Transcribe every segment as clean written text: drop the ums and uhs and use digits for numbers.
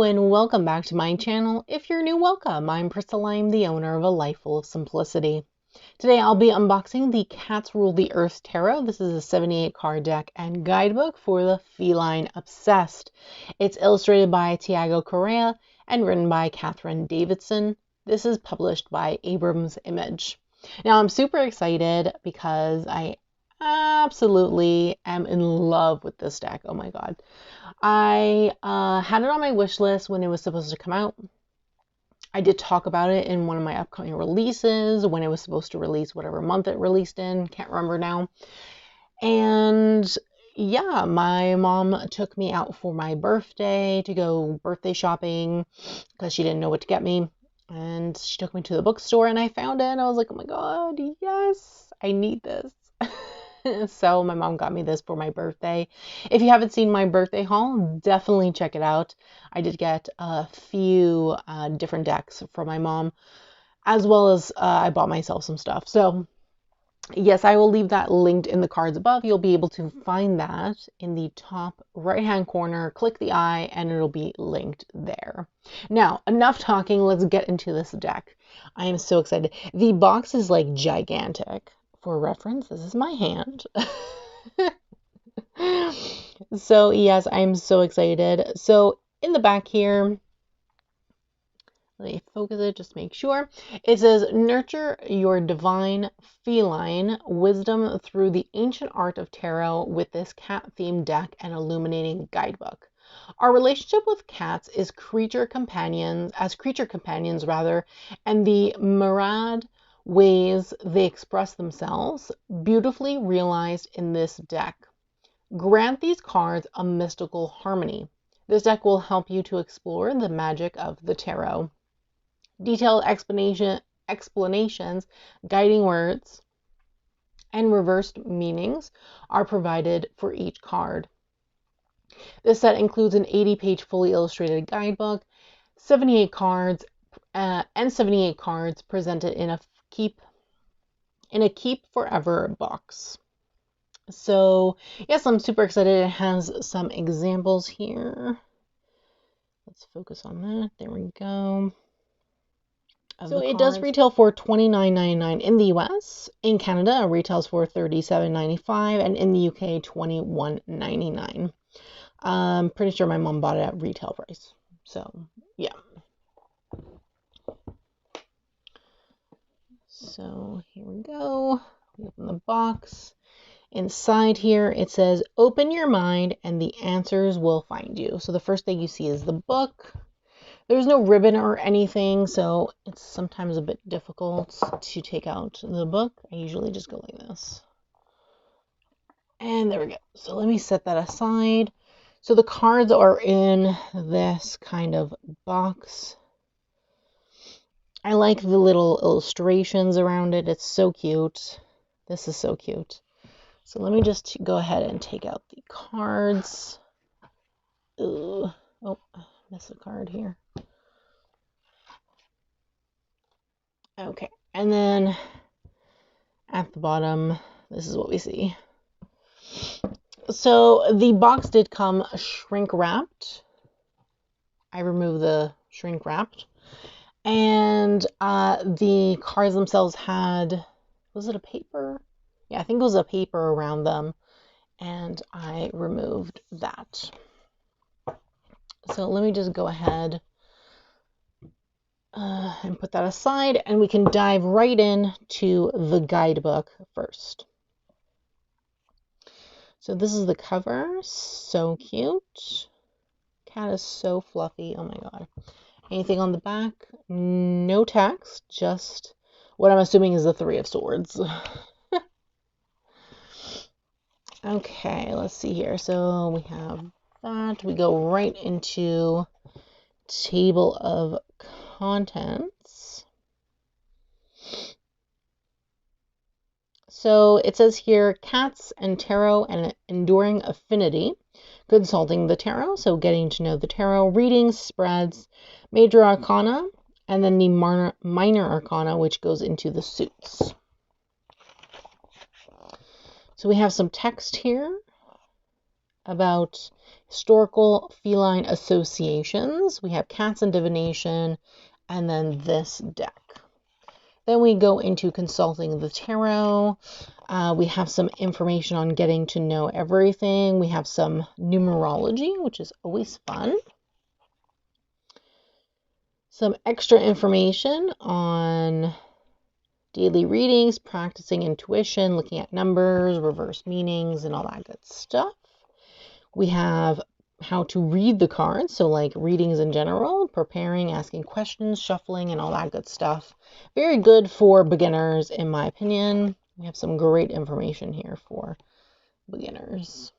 and welcome back to my channel. If you're new, welcome. I'm Priscilla. I'm the owner of A Life Full of Simplicity. Today I'll be unboxing the Cats Rule the Earth Tarot. This is a 78 card deck and guidebook for the feline obsessed. It's illustrated by Thiago Correa and written by Davidson. This is published by Abrams Image. Now I'm super excited because I absolutely am in love with this deck. Oh my god. I had it on my wish list when it was supposed to come out. I did talk about it in one of my upcoming releases when it was supposed to release, whatever month it released in, can't remember now. And yeah, my mom took me out for my birthday to go birthday shopping because she didn't know what to get me. And she took me to the bookstore and I found it and I was like, oh my god, yes, I need this. So my mom got me this for my birthday. If you haven't seen my birthday haul, definitely check it out. I did get a few different decks from my mom, as well as I bought myself some stuff. So yes, I will leave that linked in the cards above. You'll be able to find that in the top right hand corner. Click the eye and it'll be linked there. Now, enough talking. Let's get into this deck. I am so excited. The box is like gigantic. For reference, this is my hand. So yes, I'm so excited. So in the back here, let me focus it, just make sure. It says, nurture your divine feline wisdom through the ancient art of tarot with this cat-themed deck and illuminating guidebook. Our relationship with cats is creature companions, and the myriad ways they express themselves, beautifully realized in this deck. Grant these cards a mystical harmony. This deck will help you to explore the magic of the tarot. Detailed explanations, guiding words, and reversed meanings are provided for each card. This set includes an 80-page fully illustrated guidebook, 78 cards, and 78 cards presented in a keep forever box. So yes, I'm super excited. It has some examples here. Let's focus on that. There we go. So it does retail for $29.99 in the US. In Canada, it retails for $37.95, and in the UK, $21.99. I'm pretty sure my mom bought it at retail price. So yeah. So here we go. We open the box. Inside here, it says, open your mind and the answers will find you. So the first thing you see is the book. There's no ribbon or anything, so it's sometimes a bit difficult to take out the book. I usually just go like this. And there we go. So let me set that aside. So the cards are in this kind of box. I like the little illustrations around it. It's so cute. This is so cute. So let me just go ahead and take out the cards. Ooh. Oh, missed a card here. Okay, and then at the bottom, this is what we see. So the box did come shrink wrapped. I removed the shrink wrapped. And the cards themselves had, was it a paper? Yeah, I think it was a paper around them, and I removed that. So let me just go ahead and put that aside, and we can dive right in to the guidebook first. So this is the cover, so cute. Cat is so fluffy, oh my god. Anything on the back? No text, just what I'm assuming is the Three of Swords. Okay, let's see here. So we have that. We go right into table of contents. So it says here, cats and tarot and an enduring affinity. Consulting the tarot, so getting to know the tarot, readings, spreads, major arcana, and then the minor arcana, which goes into the suits. So we have some text here. about historical feline associations. We have cats and divination, and then this deck. Then we go into consulting the tarot. We have some information on getting to know everything. We have some numerology, which is always fun. Some extra information on daily readings, practicing intuition, looking at numbers, reverse meanings, and all that good stuff. We have how to read the cards, so like readings in general, preparing, asking questions, shuffling, and all that good stuff. Very good for beginners, in my opinion. We have some great information here for beginners.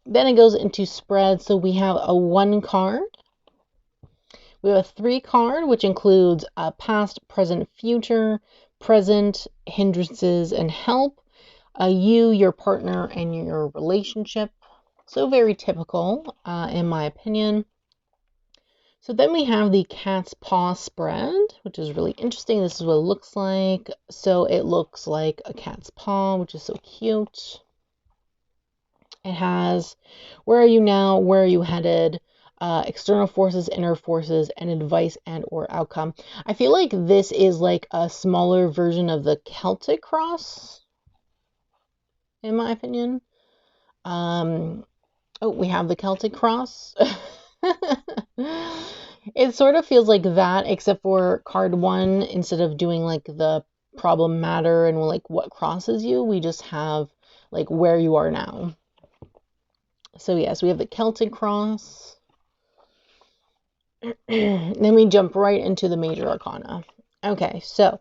Then it goes into spread. So we have a 1 card. We have a 3 card, which includes past, present, future, present, hindrances, and help. You, your partner, and your relationship. So very typical, in my opinion. So then we have the cat's paw spread, which is really interesting. This is what it looks like. So it looks like a cat's paw, which is so cute. It has, where are you now? Where are you headed? External forces, inner forces, and advice and or outcome. I feel like this is like a smaller version of the Celtic cross, in my opinion. Oh, we have the Celtic cross. It sort of feels like that, except for card 1, instead of doing like the problem matter and like what crosses you, we just have like where you are now. So yes, we have the Celtic cross. Then we jump right into the major arcana. Okay, so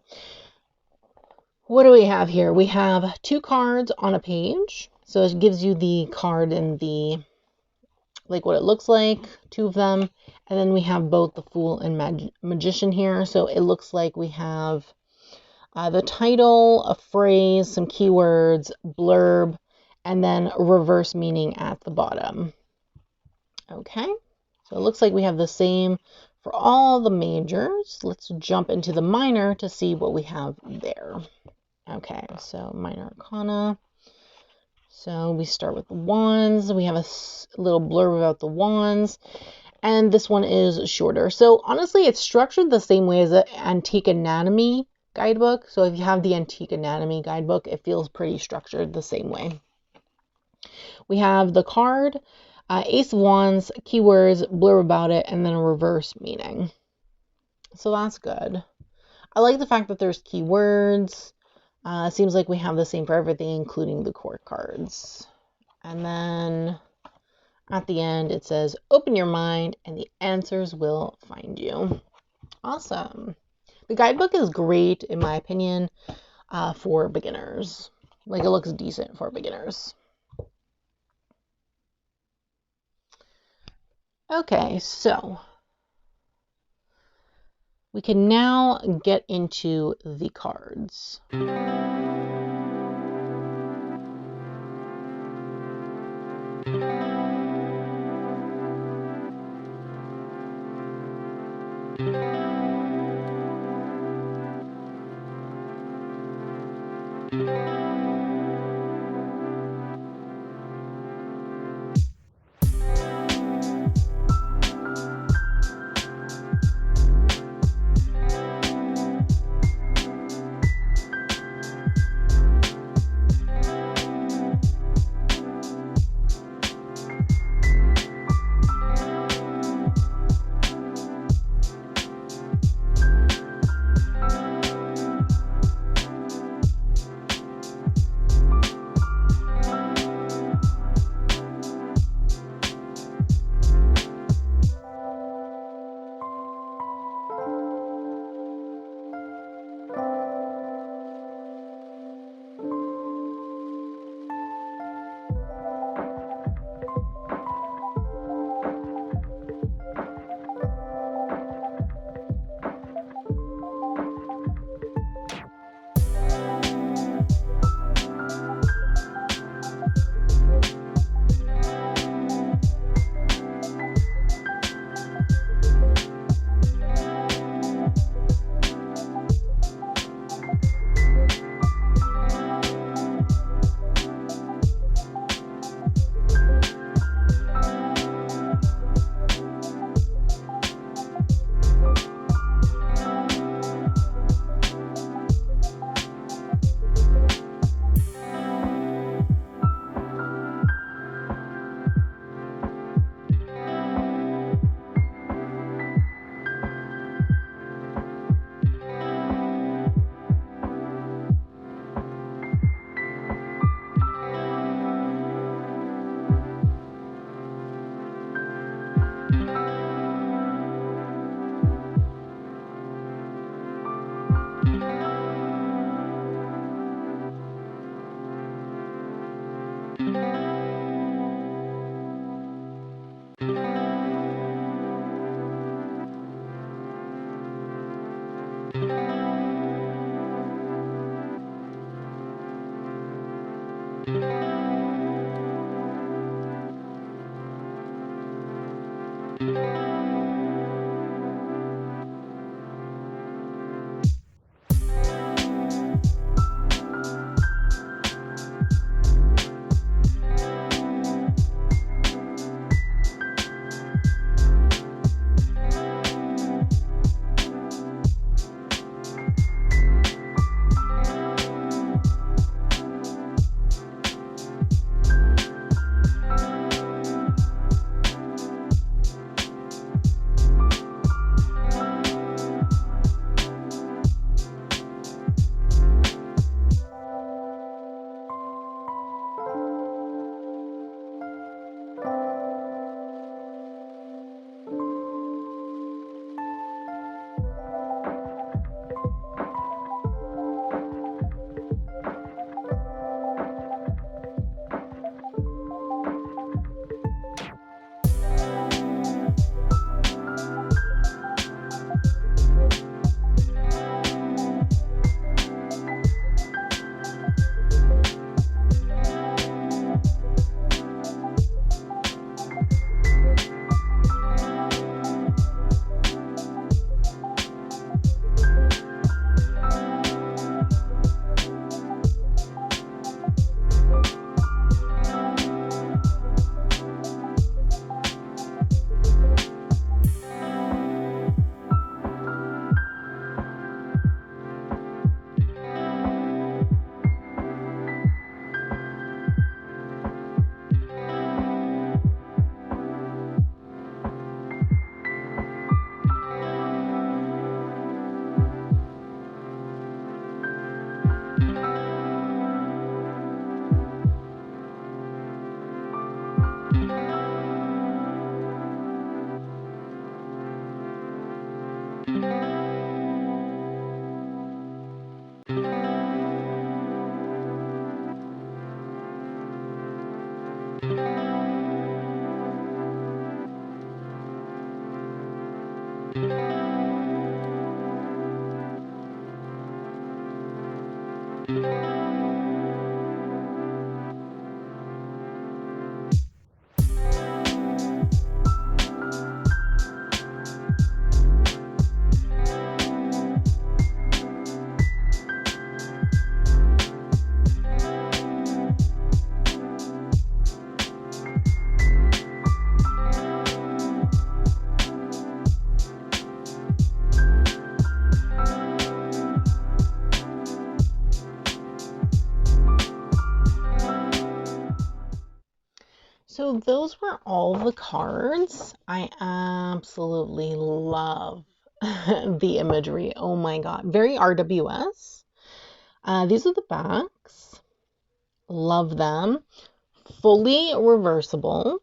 what do we have here? We have 2 cards on a page. So it gives you the card and the, like what it looks like, 2 of them. And then we have both the Fool and Magician here. So it looks like we have the title, a phrase, some keywords, blurb, and then reverse meaning at the bottom. Okay, so it looks like we have the same for all the majors. Let's jump into the minor to see what we have there. Okay, so minor arcana. So we start with the wands. We have a little blurb about the wands. And this one is shorter. So honestly, it's structured the same way as the Antique Anatomy guidebook. So if you have the Antique Anatomy guidebook, it feels pretty structured the same way. We have the card, Ace of Wands, keywords, blurb about it, and then a reverse meaning. So that's good. I like the fact that there's keywords. Seems like we have the same for everything, including the court cards. And then at the end, it says, open your mind and the answers will find you. Awesome. The guidebook is great, in my opinion, for beginners. Like, it looks decent for beginners. Okay, so we can now get into the cards. So those were all the cards. I absolutely love the imagery. Oh my God. Very RWS. These are the backs. Love them. Fully reversible.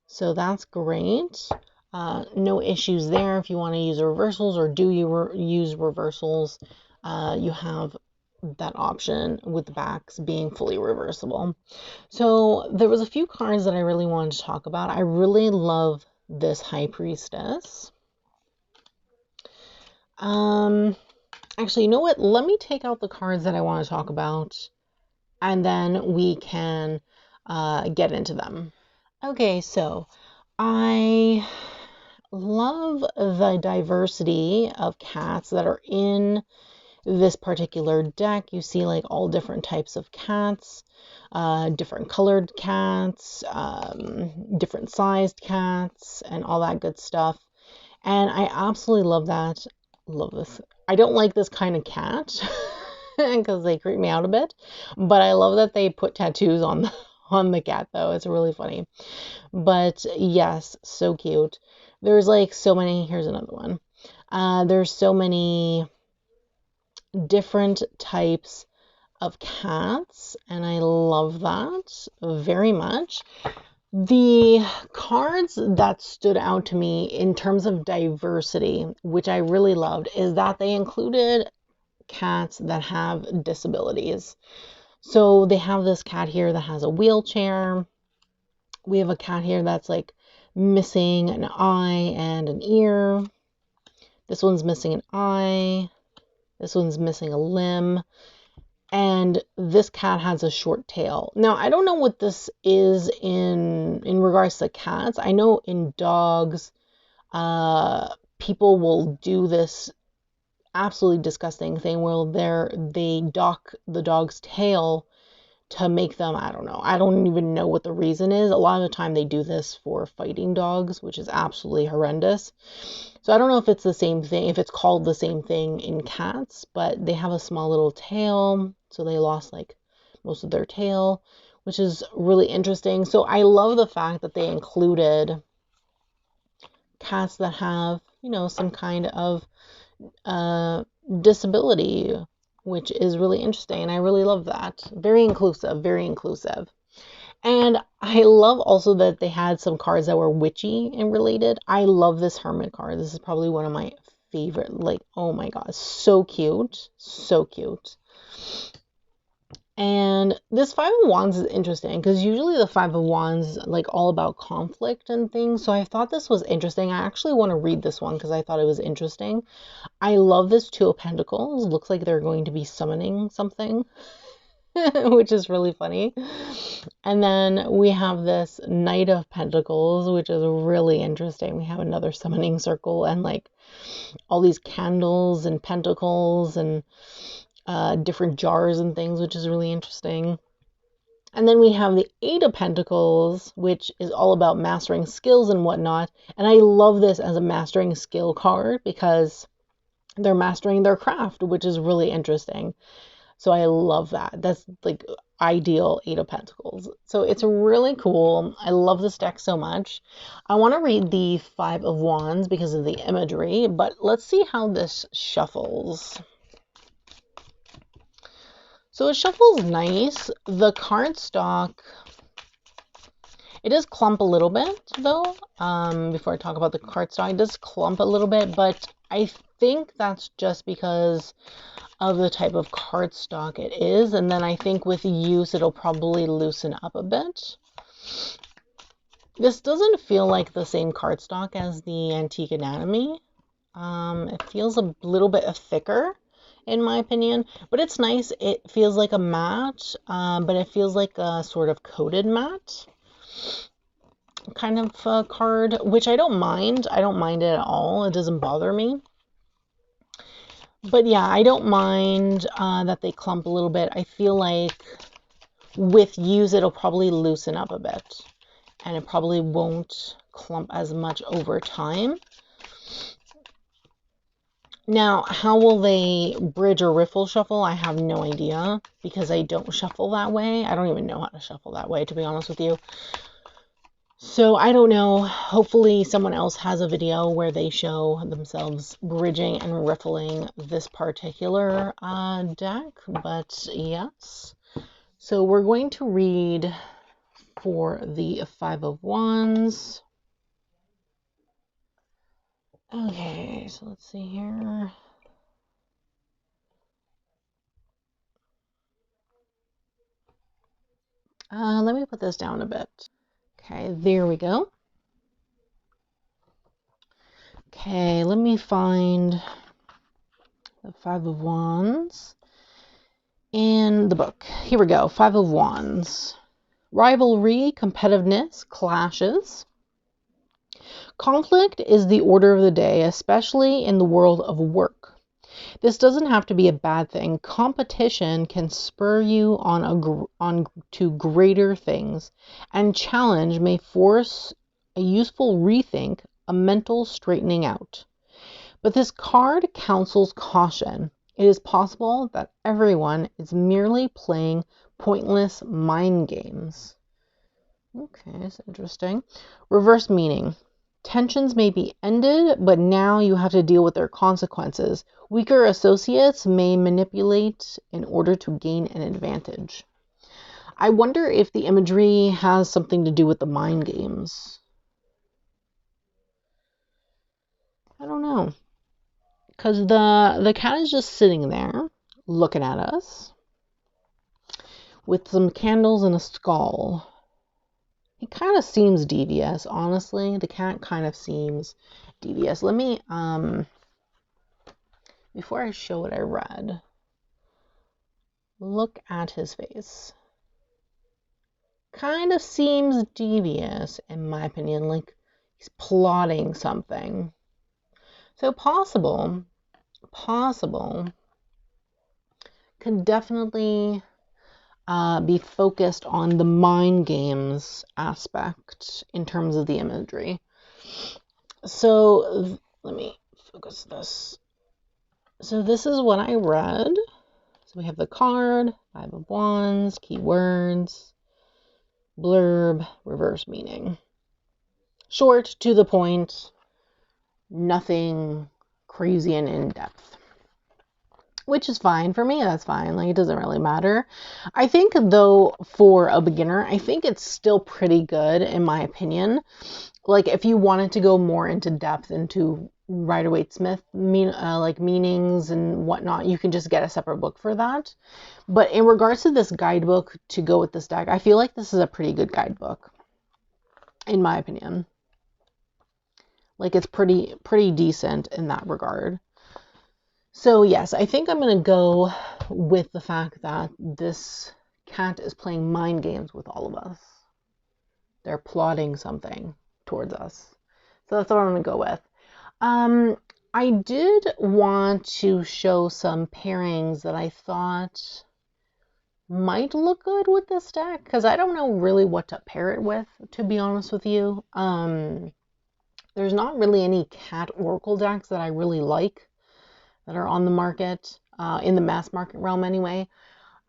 So that's great. No issues there. If you want to use reversals or do you use reversals, you have that option with the backs being fully reversible. So there was a few cards that I really wanted to talk about. I really love this High Priestess. Actually, you know what? Let me take out the cards that I want to talk about, and then we can get into them. Okay, so I love the diversity of cats that are in this particular deck. You see like all different types of cats, different colored cats, different sized cats, and all that good stuff. And I absolutely love that. Love this. I don't like this kind of cat because they creep me out a bit, but I love that they put tattoos on the cat though. It's really funny. But yes, so cute. There's like so many. Here's another one. There's so many different types of cats, and I love that very much. The cards that stood out to me in terms of diversity, which I really loved, is that they included cats that have disabilities. So they have this cat here that has a wheelchair. We have a cat here that's like missing an eye and an ear. This one's missing an eye. This one's missing a limb. And this cat has a short tail. Now, I don't know what this is in regards to cats. I know in dogs, people will do this absolutely disgusting thing where they dock the dog's tail to make them, I don't know. I don't even know what the reason is. A lot of the time they do this for fighting dogs, which is absolutely horrendous. So I don't know if it's the same thing, if it's called the same thing in cats, but they have a small little tail, so they lost like most of their tail, which is really interesting. So I love the fact that they included cats that have, you know, some kind of disability, which is really interesting. And I really love that. Very inclusive, very inclusive. And I love also that they had some cards that were witchy and related. I love this hermit card. This is probably one of my favorite. Like, oh my god, so cute. So cute. And this Five of Wands is interesting because usually the Five of Wands is like all about conflict and things. So I thought this was interesting. I actually want to read this one because I thought it was interesting. I love this Two of Pentacles. Looks like they're going to be summoning something, which is really funny. And then we have this Knight of Pentacles, which is really interesting. We have another summoning circle and like all these candles and pentacles and different jars and things, which is really interesting. And then we have the Eight of Pentacles, which is all about mastering skills and whatnot. And I love this as a mastering skill card because they're mastering their craft, which is really interesting. So I love that. That's like ideal Eight of Pentacles. So it's really cool. I love this deck so much. I want to read the Five of Wands because of the imagery, but let's see how this shuffles. So it shuffles nice. The cardstock, it does clump a little bit though. Before I talk about the cardstock, it does clump a little bit, but I think that's just because of the type of cardstock it is. And then I think with use, it'll probably loosen up a bit. This doesn't feel like the same cardstock as the Antique Anatomy. It feels a little bit thicker, in my opinion, but it's nice. It feels like a matte, but it feels like a sort of coated matte kind of card, which I don't mind. I don't mind it at all. It doesn't bother me. But yeah, I don't mind that they clump a little bit. I feel like with use, it'll probably loosen up a bit, and it probably won't clump as much over time. Now, how will they bridge or riffle shuffle? I have no idea because I don't shuffle that way. I don't even know how to shuffle that way, to be honest with you. So I don't know. Hopefully someone else has a video where they show themselves bridging and riffling this particular deck. But yes. So we're going to read for the Five of Wands. Okay, so let's see here. Let me put this down a bit. Okay, there we go. Okay, let me find the Five of Wands in the book. Here we go. Five of Wands. Rivalry, competitiveness, clashes. Conflict is the order of the day, especially in the world of work. This doesn't have to be a bad thing. Competition can spur you on to greater things, and challenge may force a useful rethink, a mental straightening out. But this card counsels caution. It is possible that everyone is merely playing pointless mind games. Okay, that's interesting. Reverse meaning. Tensions may be ended, but now you have to deal with their consequences. Weaker associates may manipulate in order to gain an advantage. I wonder if the imagery has something to do with the mind games. I don't know. Because the cat is just sitting there looking at us with some candles and a skull. He kind of seems devious, honestly. The cat kind of seems devious. Let me, before I show what I read, Look at his face. Kind of seems devious, in my opinion, like he's plotting something. So possible, could definitely be focused on the mind games aspect in terms of the imagery. So let me focus this. So this is what I read. So we have the card, 5 of Wands, keywords, blurb, reverse meaning. Short, to the point, nothing crazy and in-depth. Which is fine. For me, that's fine. Like, it doesn't really matter. I think, though, for a beginner, I think it's still pretty good, in my opinion. Like, if you wanted to go more into depth into Rider-Waite-Smith meanings and whatnot, you can just get a separate book for that. But in regards to this guidebook to go with this deck, I feel like this is a pretty good guidebook, in my opinion. Like, it's pretty decent in that regard. So yes, I think I'm going to go with the fact that this cat is playing mind games with all of us. They're plotting something towards us. So that's what I'm going to go with. I did want to show some pairings that I thought might look good with this deck, because I don't know really what to pair it with, to be honest with you. There's not really any cat oracle decks that I really like that are on the market, in the mass market realm anyway.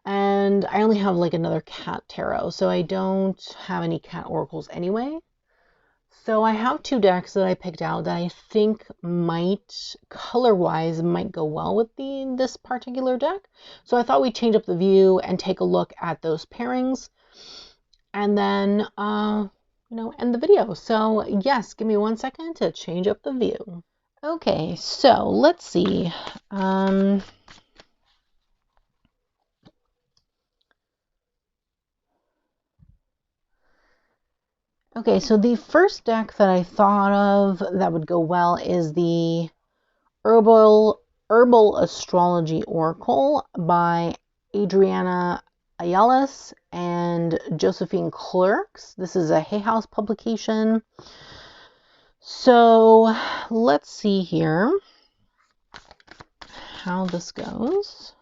And I only have like another cat tarot, so I don't have any cat oracles anyway. So I have 2 decks that I picked out that I think might, color-wise, might go well with this particular deck. So I thought we'd change up the view and take a look at those pairings, and then, end the video. So yes, give me 1 second to change up the view. Okay, so let's see. Okay, so the first deck that I thought of that would go well is the Herbal Astrology Oracle by Adriana Ayales and Josephine Clerks. This is a Hay House publication. So let's see here how this goes.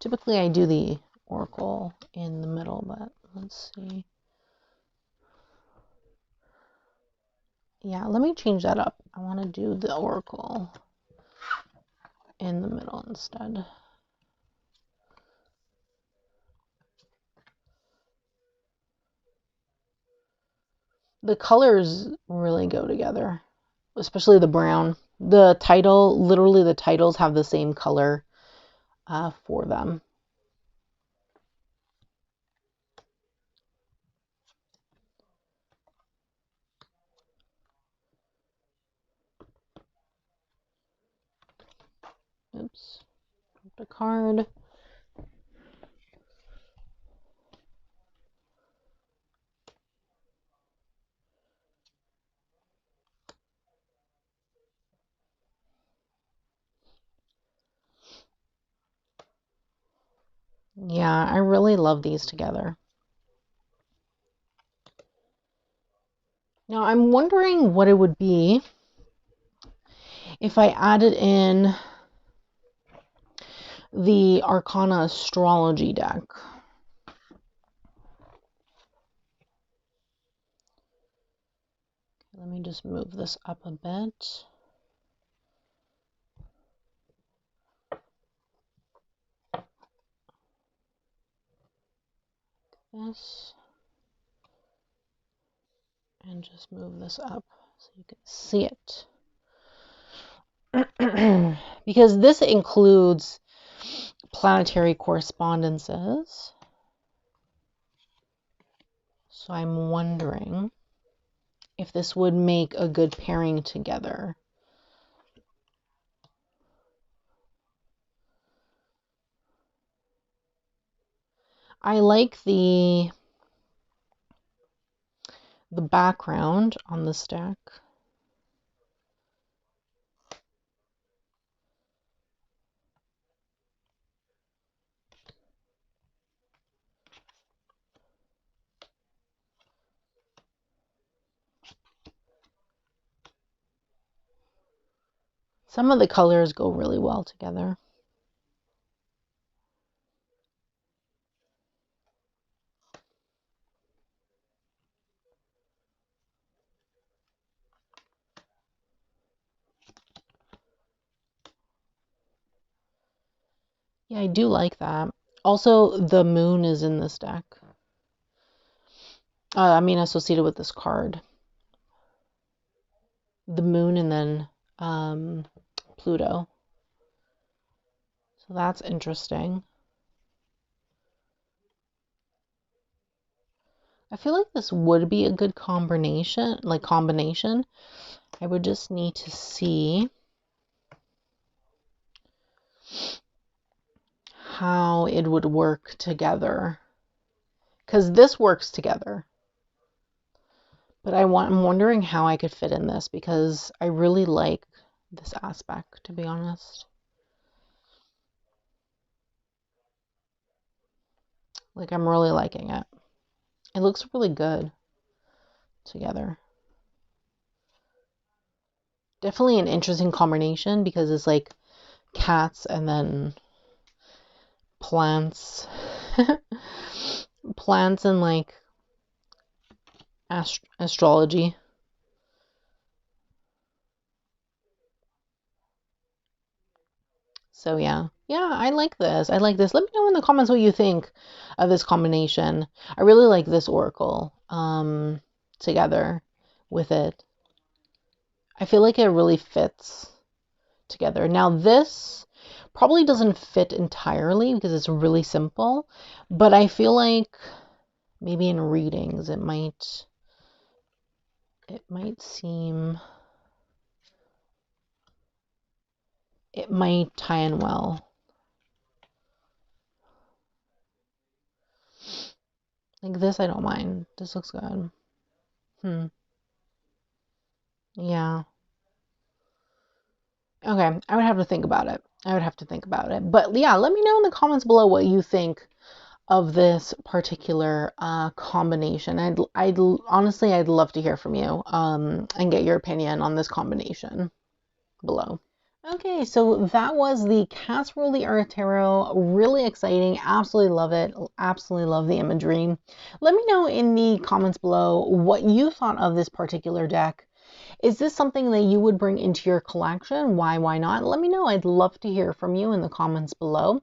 Typically I do the oracle in the middle, but let's see. Yeah, let me change that up. I want to do the oracle in the middle instead. The colors really go together, especially the brown. The title, literally the titles have the same color for them. Oops, the card. Yeah, I really love these together. Now I'm wondering what it would be if I added in the Arcana Astrology deck. Let me just move this up a bit. This. And just move this up so you can see it. Because this includes planetary correspondences. So I'm wondering if this would make a good pairing together. I like the background on this deck. Some of the colors go really well together. Yeah, I do like that. Also, the moon is in this deck. I mean, associated with this card. The moon and then Pluto. So that's interesting. I feel like this would be a good combination. I would just need to see how it would work together. Because this works together. But I'm wondering how I could fit in this, because I really like this aspect, to be honest. Like, I'm really liking it. It looks really good together. Definitely an interesting combination, because it's like cats and then plants. Plants and like astrology. So yeah, I like this. I like this. Let me know in the comments what you think of this combination. I really like this oracle together with it. I feel like it really fits together. Now this probably doesn't fit entirely because it's really simple, but I feel like maybe in readings it might seem, it might tie in well. Like this, I don't mind. This looks good. Yeah. Okay, I would have to think about it. But yeah, let me know in the comments below what you think of this particular combination. I'd honestly, I'd love to hear from you and get your opinion on this combination below. Okay, so that was the Cats Rule the Earth Tarot. Really exciting. Absolutely love it. Absolutely love the imagery. Let me know in the comments below what you thought of this particular deck. Is this something that you would bring into your collection? Why not? Let me know. I'd love to hear from you in the comments below.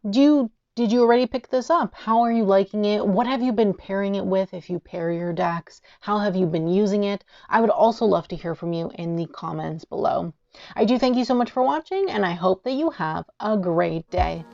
Did you already pick this up? How are you liking it? What have you been pairing it with if you pair your decks? How have you been using it? I would also love to hear from you in the comments below. I do thank you so much for watching, and I hope that you have a great day.